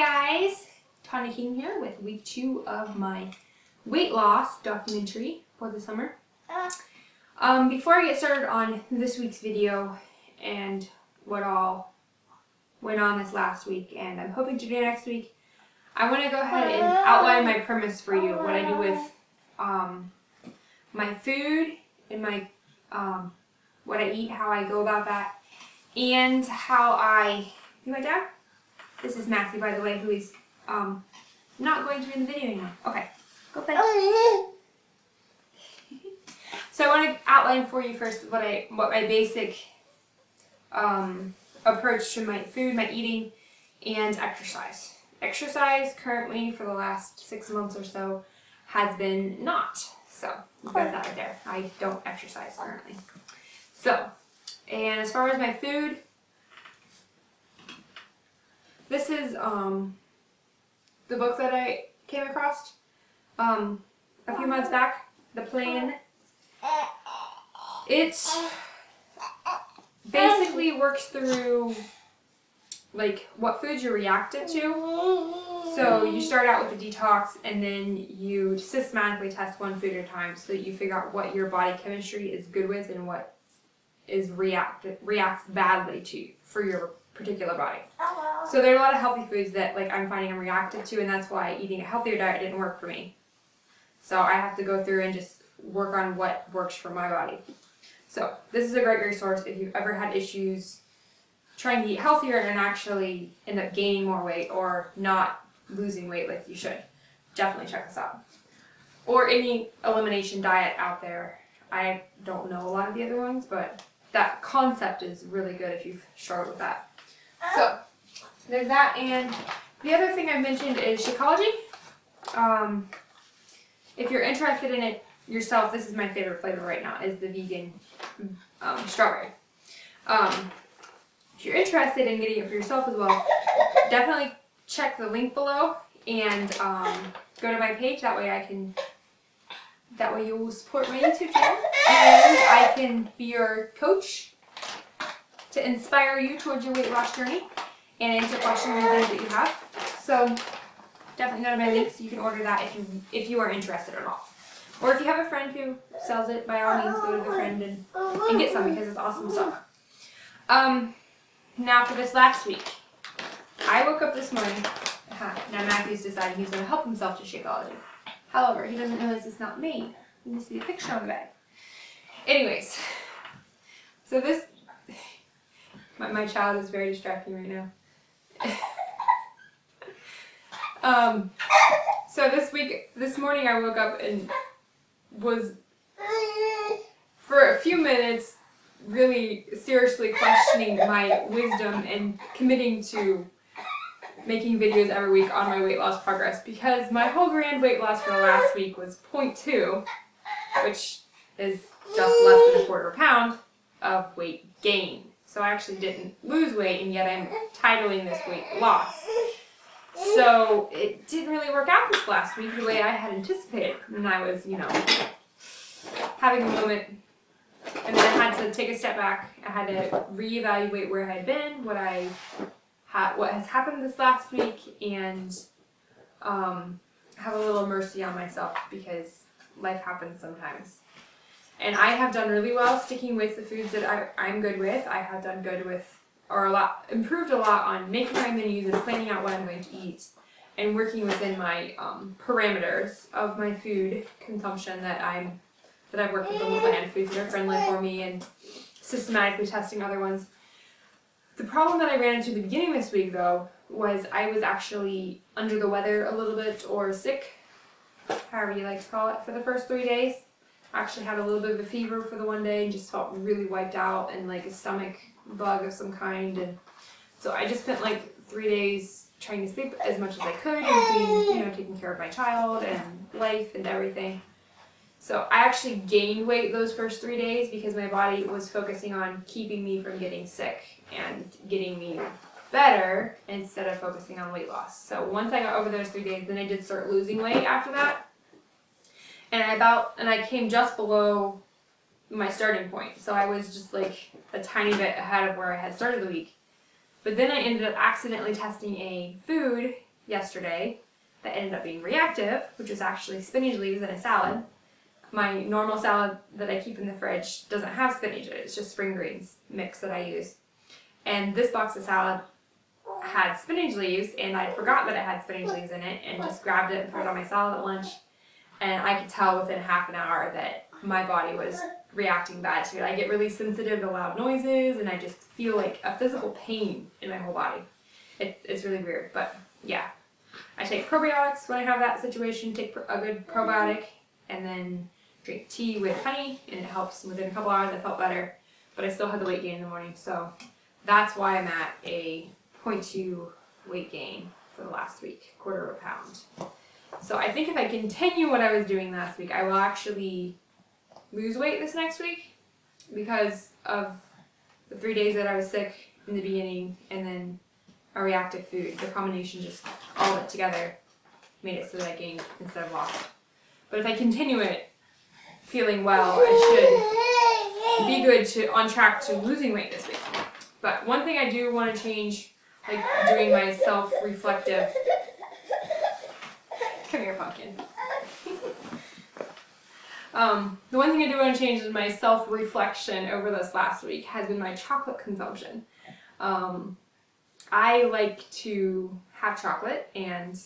Hi guys, Tondi here with week 2 of my weight loss documentary for the summer. Before I get started on this week's video and what all went on this last week and I'm hoping to do next week, I want to go ahead and outline my premise for you, what I do with my food and my what I eat, how I go about that, and how I... You my dad? This is Matthew, by the way, who is not going to be in the video anymore. Okay, go play. So I want to outline for you first what my basic approach to my food, my eating, and exercise. Exercise currently for the last 6 months or so has been not. So you've got that right there. I don't exercise currently. So, and as far as my food, this is the book that I came across a few months back, The Plan. It basically works through like what foods you're reactive to. So you start out with a detox and then you systematically test one food at a time so that you figure out what your body chemistry is good with and what is reacts badly to for your particular body. So there are a lot of healthy foods that like I'm finding I'm reactive to, and that's why eating a healthier diet didn't work for me. So I have to go through and just work on what works for my body. So this is a great resource if you've ever had issues trying to eat healthier and actually end up gaining more weight or not losing weight like you should. Definitely check this out. Or any elimination diet out there. I don't know a lot of the other ones, but that concept is really good if you've struggled with that. So there's that, and the other thing I mentioned is Shakeology. If you're interested in it yourself, this is my favorite flavor right now, is the vegan strawberry. If you're interested in getting it for yourself as well, definitely check the link below and go to my page. That way you will support my YouTube channel and I can be your coach to inspire you towards your weight loss journey and answer questions and things that you have. So definitely go to my link so you can order that if you are interested at all. Or if you have a friend who sells it, by all means go to the friend and get some because it's awesome stuff. Now for this last week, I woke up this morning. Now Matthew's decided he's going to help himself to Shakeology. However, he doesn't realize it's not made. You can see a picture on the bag. Anyways, so this, my child is very distracting right now. So this morning I woke up and was, for a few minutes, really seriously questioning my wisdom and committing to making videos every week on my weight loss progress, because my whole grand weight loss for the last week was 0.2, which is just less than a quarter pound of weight gain. So I actually didn't lose weight, and yet I'm titling this weight loss. So it didn't really work out this last week the way I had anticipated, and I was, you know, having a moment, and then I had to take a step back. I had to reevaluate where I had been, what has happened this last week, and have a little mercy on myself because life happens sometimes. And I have done really well sticking with the foods that I'm good with. I have done good with, or improved a lot on making my menus and planning out what I'm going to eat and working within my parameters of my food consumption that I've worked with on the plan, foods that are friendly for me, and systematically testing other ones. The problem that I ran into at the beginning of this week, though, was I was actually under the weather a little bit, or sick, however you like to call it, for the first 3 days. I actually had a little bit of a fever for the one day and just felt really wiped out and like a stomach bug of some kind. And so I just spent like 3 days trying to sleep as much as I could in between, you know, taking care of my child and life and everything. So I actually gained weight those first 3 days because my body was focusing on keeping me from getting sick and getting me better instead of focusing on weight loss. So once I got over those 3 days, then I did start losing weight after that. And I came just below my starting point. So I was just like a tiny bit ahead of where I had started the week. But then I ended up accidentally testing a food yesterday that ended up being reactive, which was actually spinach leaves in a salad. My normal salad that I keep in the fridge doesn't have spinach in it. It's just spring greens mix that I use. And this box of salad had spinach leaves, and I forgot that it had spinach leaves in it and just grabbed it and put it on my salad at lunch. And I could tell within half an hour that my body was reacting bad to it. I get really sensitive to loud noises, and I just feel like a physical pain in my whole body. It's really weird, but yeah. I take probiotics when I have that situation, take a good probiotic, and then drink tea with honey, and it helps. Within a couple hours I felt better, but I still had the weight gain in the morning, so that's why I'm at a 0.2 weight gain for the last week, 1/4 pound. So I think if I continue what I was doing last week, I will actually lose weight this next week because of the 3 days that I was sick in the beginning and then a reactive food. The combination, just all of it together, made it so that I gained instead of lost. But if I continue it feeling well, I should be good on track to losing weight this week. But one thing I do want to change, like doing my self-reflective. Come here, pumpkin. The one thing I do want to change in my self-reflection over this last week has been my chocolate consumption. I like to have chocolate, and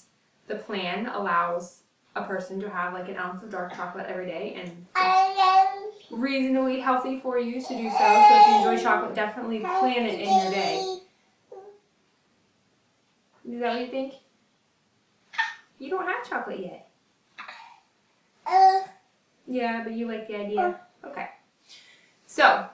the plan allows a person to have like an ounce of dark chocolate every day, and it's reasonably healthy for you to do so. So if you enjoy chocolate, definitely plan it in your day. Is that what you think? You don't have chocolate yet. Yeah, but you like the idea. Okay. So,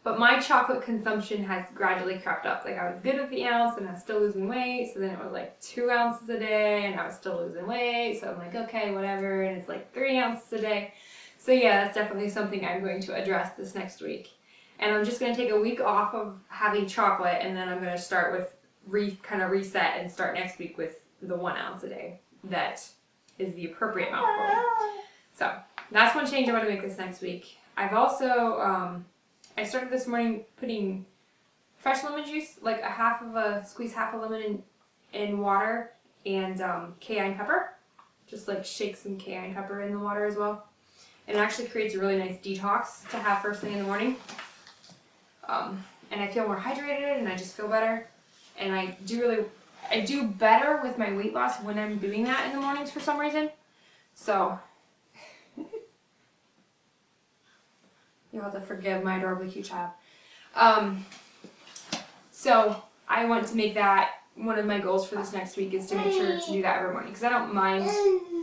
but my chocolate consumption has gradually crept up. Like I was good with the ounce and I was still losing weight. So then it was like 2 ounces a day and I was still losing weight. So I'm like, okay, whatever. And it's like 3 ounces a day. So yeah, that's definitely something I'm going to address this next week. And I'm just going to take a week off of having chocolate, and then I'm going to start with kind of reset and start next week with the 1 ounce a day. That is the appropriate amount for me. So that's one change I want to make this next week. I've also, I started this morning putting fresh lemon juice, like squeeze half a lemon in water, and cayenne pepper. Just like shake some cayenne pepper in the water as well. And it actually creates a really nice detox to have first thing in the morning. And I feel more hydrated and I just feel better. And I do better with my weight loss when I'm doing that in the mornings for some reason. So you'll have to forgive my adorably cute child. So I want to make that one of my goals for this next week, is to make sure to do that every morning, because I don't mind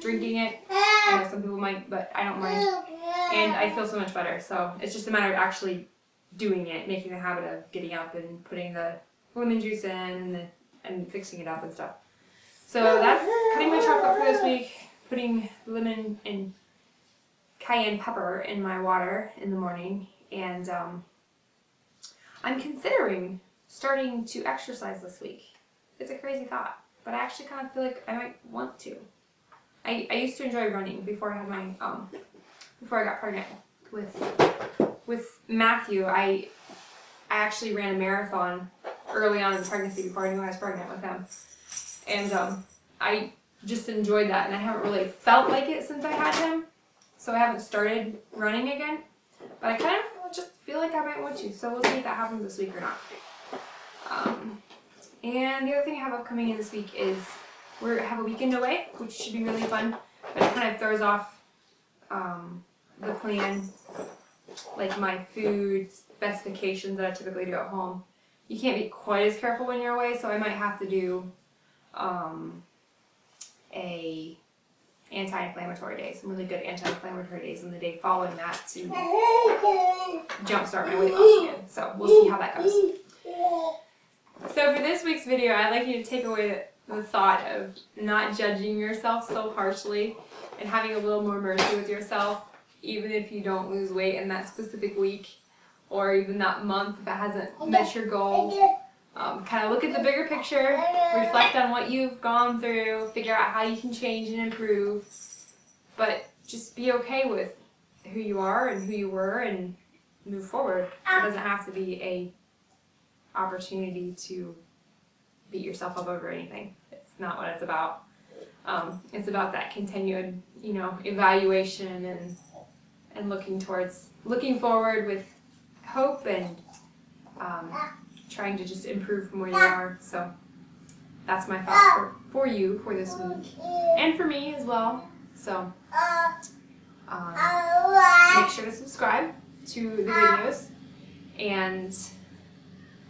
drinking it. I know some people might, but I don't mind. And I feel so much better. So it's just a matter of actually doing it, making the habit of getting up and putting the lemon juice in and fixing it up and stuff. So that's cutting my chocolate for this week, putting lemon and cayenne pepper in my water in the morning, and I'm considering starting to exercise this week. It's a crazy thought, but I actually kind of feel like I might want to. I used to enjoy running before I had my before I got pregnant with Matthew. I actually ran a marathon early on in the pregnancy before I knew I was pregnant with him, and I just enjoyed that, and I haven't really felt like it since I had him, so I haven't started running again. But I kind of just feel like I might want to, so we'll see if that happens this week or not. And the other thing I have upcoming in this week is we have a weekend away, which should be really fun, but it kind of throws off the plan, like my food specifications that I typically do at home. You can't be quite as careful when you're away, so I might have to do a anti-inflammatory day, some really good anti-inflammatory days in the day following that to jumpstart my weight loss again. So we'll see how that goes. So for this week's video, I'd like you to take away the thought of not judging yourself so harshly and having a little more mercy with yourself, even if you don't lose weight in that specific week or even that month if it hasn't met your goal. Kind of look at the bigger picture, reflect on what you've gone through, figure out how you can change and improve, but just be okay with who you are and who you were and move forward. It doesn't have to be a opportunity to beat yourself up over anything. It's not what it's about. It's about that continued, evaluation and looking forward with hope and trying to just improve from where you are. So that's my thought for you for this week and for me as well. So make sure to subscribe to the videos, and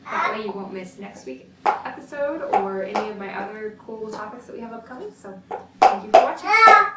that way you won't miss next week's episode or any of my other cool topics that we have upcoming. So thank you for watching.